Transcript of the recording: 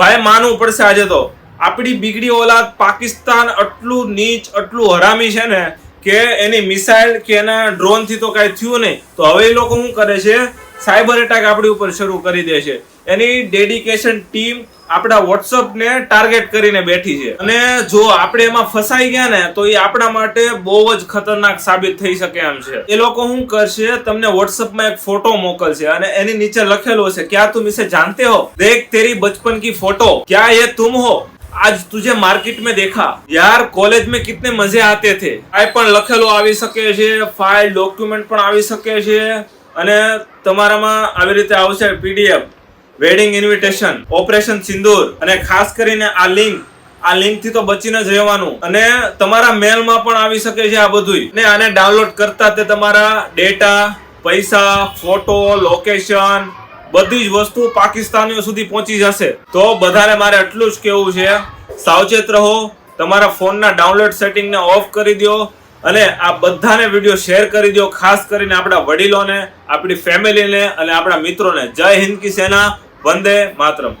ભાઈ માનવું પડશે આજે તો આપણી બીગડી ઓલાદ પાકિસ્તાન આટલું નીચ આટલું હરામી છે ને કે એની મિસાઇલ કે એના ડ્રોન થી તો કઈ થયું નહીં, તો હવે એ લોકો શું કરે છે, સાયબર એટેક આપણી ઉપર શરૂ કરી દે છે. એની ડેડિકેશન ટીમ આપણા વોટ્સઅપ ને ટાર્ગેટ કરીને બેઠી છે, અને જો આપણે એમાં ફસાઈ ગયા ને તો એ આપણા માટે બહુ જ ખતરનાક સાબિત થઈ શકે એમ છે. એ લોકો શું કરશે, તમને વોટ્સઅપ માં એક ફોટો મોકલશે અને એની નીચે લખેલું હશે, क्या तुम इसे जानते हो, देख तेरी बचपन की फोटो, क्या ये तुम हो, आज तुझे मार्केट में देखा, यार कॉलेज में कितने मजे आते थे. આ પણ લખેલું આવી શકે છે, ફાઇલ ડોક્યુમેન્ટ પણ આવી શકે છે, અને તમારામાં આવી રીતે આવશે પીડીએફ, વેડિંગ ઇન્વિટેશન, ઓપરેશન સિંદૂર, અને ખાસ કરીને આ લિંક થી તો બચીને જ રહેવાનું. અને તમારા મેલમાં પણ આવી શકે છે આ બધું, ને આને ડાઉનલોડ કરતા તે તમારા ડેટા, પૈસા, ફોટો, લોકેશન, બધી જ વસ્તુ પાકિસ્તાનીઓ સુધી પહોંચી જશે. તો બધાને મારે એટલું જ કેવું છે, સાવચેત રહો, તમારા ફોનના ડાઉનલોડ સેટિંગને ઓફ કરી દો, અને આ બધાને વિડીયો શેર કરી દો, ખાસ કરીને આપણા વડીલોને, આપણી ફેમિલીને અને આપણા મિત્રોને. જય હિન્દ કી સેના, વંદે માતરમ.